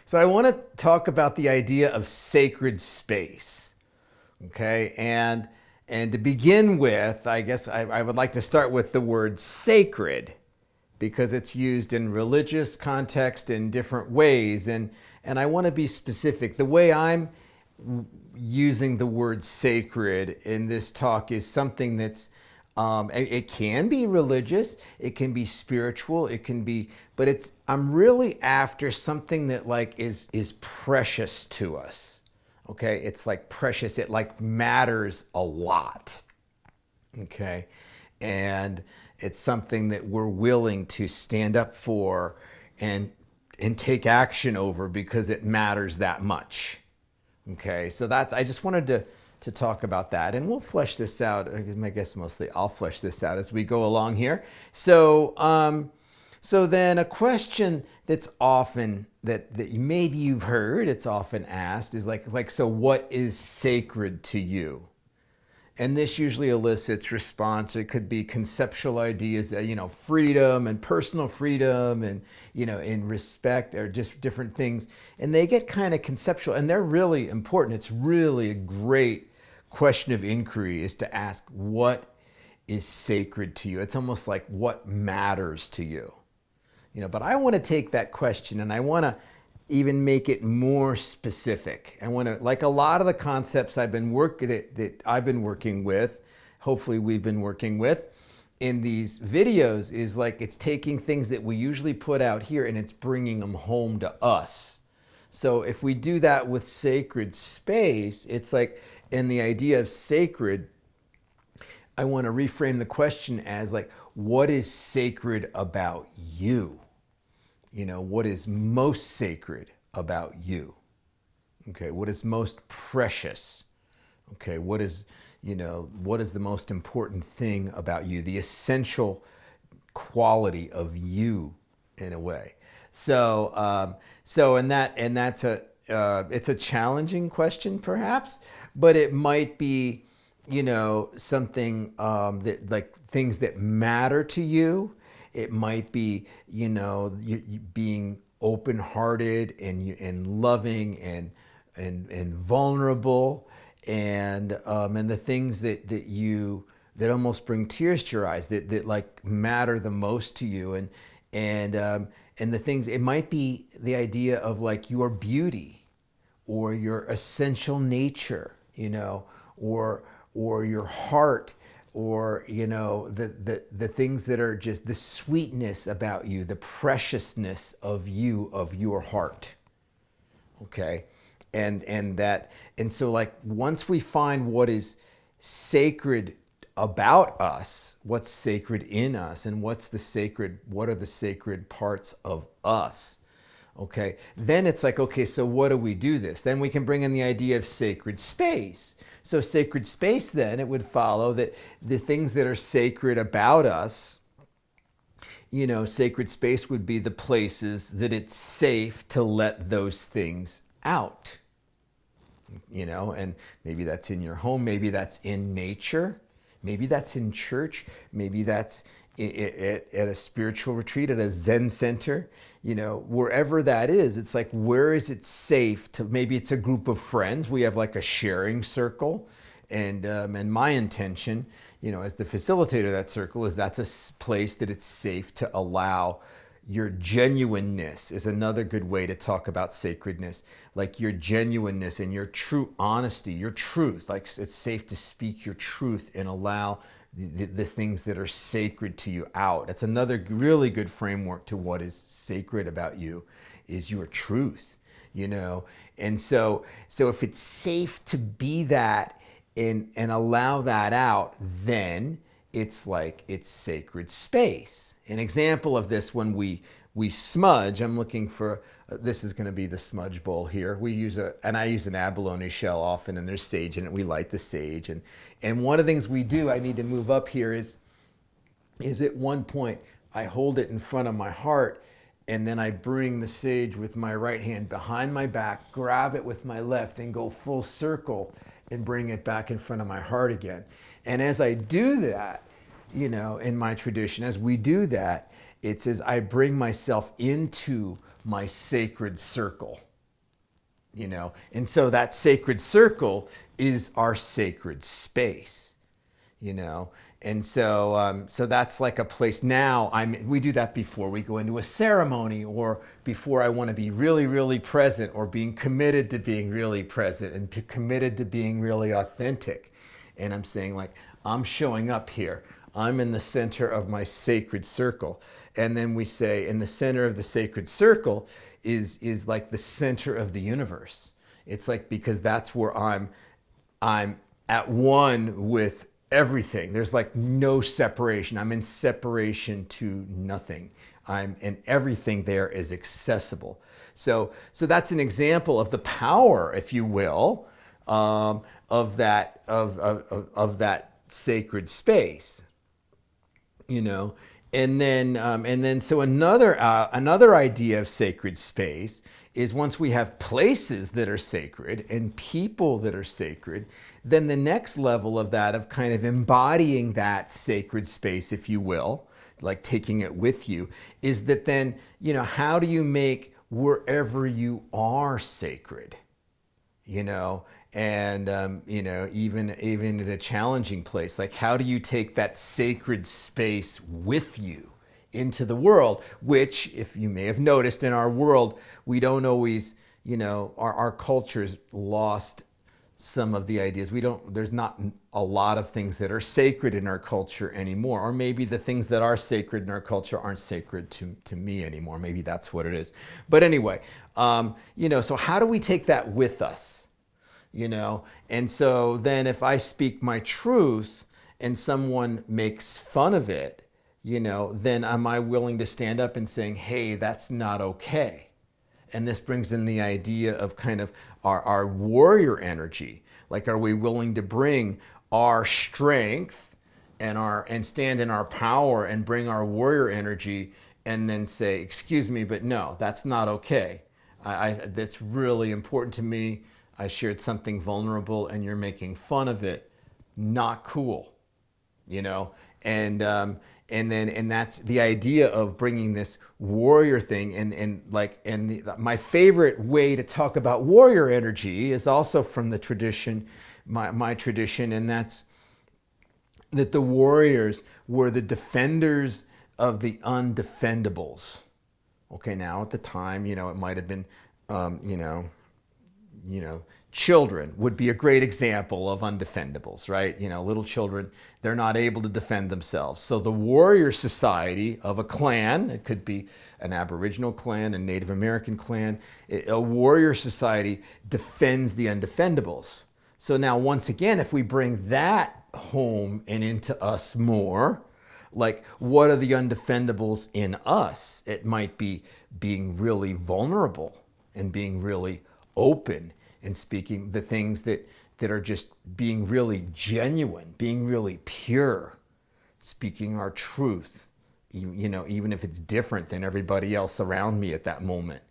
So I want to talk about the idea of sacred space. Okay, and to begin with, I guess I would like to start with the word sacred because it's used in religious context in different ways, and I want to be specific. The way I'm using the word sacred in this talk is something that's it can be religious, it can be spiritual, it can be, but it's I'm really after something that like is precious to us. Okay, it's like precious. It like matters a lot. Okay, and it's something that we're willing to stand up for and and take action over because it matters that much. Okay, so that I just wanted to talk about that, and we'll flesh this out. I guess mostly I'll flesh this out as we go along here. So then a question that's often that maybe you've heard, it's often asked is like so what is sacred to you? And this usually elicits response. It could be conceptual ideas, freedom and personal freedom and, in respect or just different things. And they get kind of conceptual and they're really important. It's really a great question of inquiry is to ask what is sacred to you? It's almost like what matters to you? But I want to take that question and I want to even make it more specific. I want to, like a lot of the concepts I've been that I've been working with, hopefully we've been working with in these videos is like it's taking things that we usually put out here and it's bringing them home to us. So if we do that with sacred space, it's like in the idea of sacred, I want to reframe the question as like, what is sacred about you? What is most sacred about you? Okay, what is most precious? Okay, what is the most important thing about you? The essential quality of you, in a way. That's it's a challenging question, perhaps, but it might be, something that like things that matter to you. It might be, you being open-hearted and loving and vulnerable and the things that almost bring tears to your eyes that like matter the most to you and the things it might be the idea of like your beauty or your essential nature, or your heart or the things that are just the sweetness about you, the preciousness of you, of your heart. Okay, and so like once we find what is sacred about us, what's sacred in us, and what are the sacred parts of us, okay, then it's like, okay, so what do we do this? Then we can bring in the idea of sacred space. So sacred space, then it would follow that the things that are sacred about us, sacred space would be the places that it's safe to let those things out. And maybe that's in your home, maybe that's in nature, maybe that's in church, maybe that's at a spiritual retreat, at a Zen center, wherever that is, it's like, where is it safe to, maybe it's a group of friends, we have like a sharing circle. And my intention, as the facilitator of that circle, is that's a place that it's safe to allow your genuineness is another good way to talk about sacredness, like your genuineness and your true honesty, your truth, like it's safe to speak your truth and allow the things that are sacred to you out. That's another really good framework to what is sacred about you is your truth, and so if it's safe to be that and allow that out, then it's like it's sacred space. An example of this, when we smudge, I'm looking for, this is going to be the smudge bowl here. I use an abalone shell often, and there's sage in it. We light the sage. And one of the things we do, I need to move up here, is at one point, I hold it in front of my heart, and then I bring the sage with my right hand behind my back, grab it with my left, and go full circle and bring it back in front of my heart again. And as I do that, in my tradition, as we do that, it's as I bring myself into my sacred circle. you know. And so that sacred circle is our sacred space, you know. And so so that's like a place. Now we do that before we go into a ceremony, or before I want to be really, really present, or being committed to being really present and committed to being really authentic. And I'm saying, like, I'm showing up here. I'm in the center of my sacred circle. And then we say, in the center of the sacred circle is like the center of the universe. It's like, because that's where I'm at one with everything. There's like no separation. I'm in separation to nothing. And everything there is accessible. So that's an example of the power, if you will, of that sacred space, you know. And then so another idea of sacred space is, once we have places that are sacred and people that are sacred, then the next level of that, of kind of embodying that sacred space, if you will, like taking it with you, is that then, you know, how do you make wherever you are sacred, you know? And you know, even in a challenging place, like, how do you take that sacred space with you into the world? Which, if you may have noticed, in our world, we don't always, you know, our culture's lost some of the ideas. There's not a lot of things that are sacred in our culture anymore. Or maybe the things that are sacred in our culture aren't sacred to me anymore. Maybe that's what it is. But anyway, you know, so how do we take that with us? You know, and so then if I speak my truth and someone makes fun of it, you know, then am I willing to stand up and saying, hey, that's not okay? And this brings in the idea of kind of our warrior energy. Like, are we willing to bring our strength and stand in our power and bring our warrior energy, and then say, excuse me, but no, that's not okay. That's really important to me. I shared something vulnerable and you're making fun of it. Not cool, you know? And that's the idea of bringing this warrior thing. My favorite way to talk about warrior energy is also from the tradition, my tradition, and that's that the warriors were the defenders of the undefendables. Okay, now at the time, you know, it might have been, children would be a great example of undefendables, right? You know, little children, they're not able to defend themselves. So the warrior society of a clan, it could be an Aboriginal clan, a Native American clan, a warrior society defends the undefendables. So now, once again, if we bring that home and into us more, like, what are the undefendables in us? It might be being really vulnerable and being really open and speaking the things that are just being really genuine, being really pure, speaking our truth, you know, even if it's different than everybody else around me at that moment,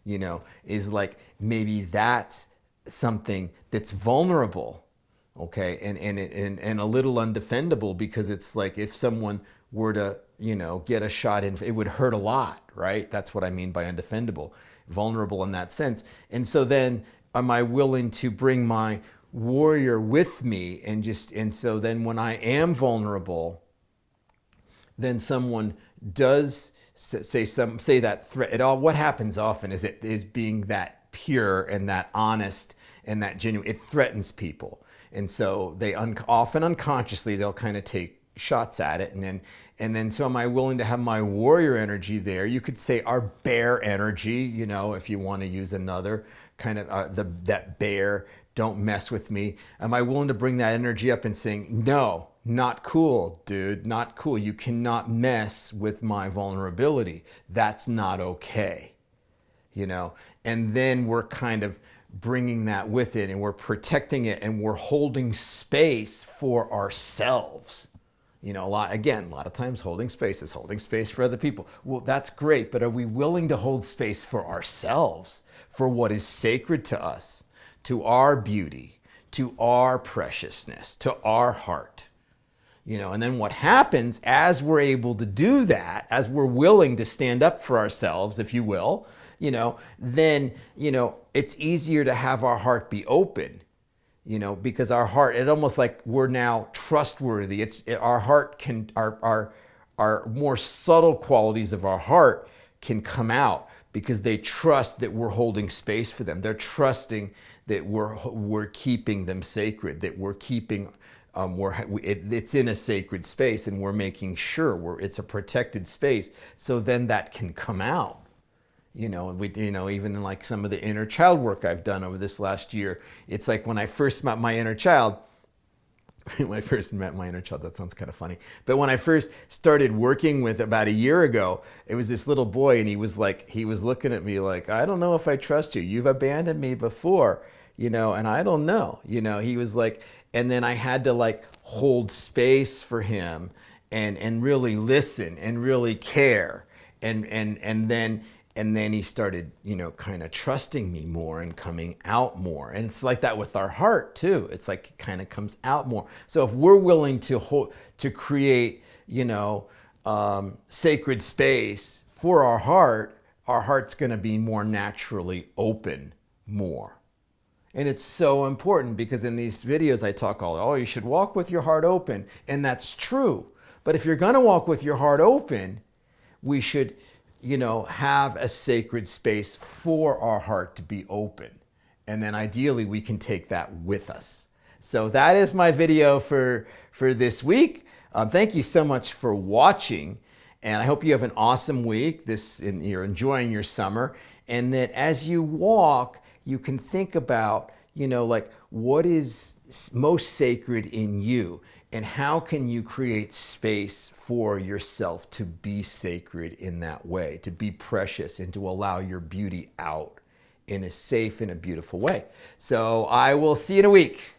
you know, is like, maybe that's something that's vulnerable, okay, and a little undefendable, because it's like, if someone were to, you know, get a shot in, it would hurt a lot, right? That's what I mean by undefendable, vulnerable in that sense. And so then, am I willing to bring my warrior with me, and so then when I am vulnerable, then someone does say that threat. What happens often is being that pure and that honest and that genuine, it threatens people. And so they often unconsciously, they'll kind of take shots at it, and then so am I willing to have my warrior energy there? You could say our bear energy, you know, if you want to use another kind of that bear, don't mess with me. Am I willing to bring that energy up and saying, no, not cool, dude, not cool. You cannot mess with my vulnerability. That's not okay, you know? And then we're kind of bringing that with it, and we're protecting it, and we're holding space for ourselves. You know, a lot of times holding space is holding space for other people. Well, that's great, but are we willing to hold space for ourselves, for what is sacred to us, to our beauty, to our preciousness, to our heart? You know, and then what happens as we're able to do that, as we're willing to stand up for ourselves, if you will, then, it's easier to have our heart be open, because our heart, it almost like we're now trustworthy. Our heart can, our more subtle qualities of our heart can come out because they trust that we're holding space for them. They're trusting that we're keeping them sacred, that we're keeping, it's in a sacred space, and we're making sure it's a protected space. So then that can come out. Even in like some of the inner child work I've done over this last year, it's like when I first met my inner child, that sounds kind of funny. But when I first started working with about a year ago, it was this little boy, and he was looking at me like, I don't know if I trust you. You've abandoned me before, and I don't know. He was like, and then I had to like hold space for him and really listen and really care. And then he started, kind of trusting me more and coming out more. And it's like that with our heart too. It's like it kind of comes out more. So if we're willing to create, sacred space for our heart's going to be more naturally open more. And it's so important because in these videos I talk you should walk with your heart open. And that's true. But if you're going to walk with your heart open, we should, have a sacred space for our heart to be open. And then ideally we can take that with us. So that is my video for this week. Thank you so much for watching. And I hope you have an awesome week. You're enjoying your summer. And that as you walk, you can think about, like what is most sacred in you, and how can you create space for yourself to be sacred in that way, to be precious, and to allow your beauty out in a safe and a beautiful way. So I will see you in a week.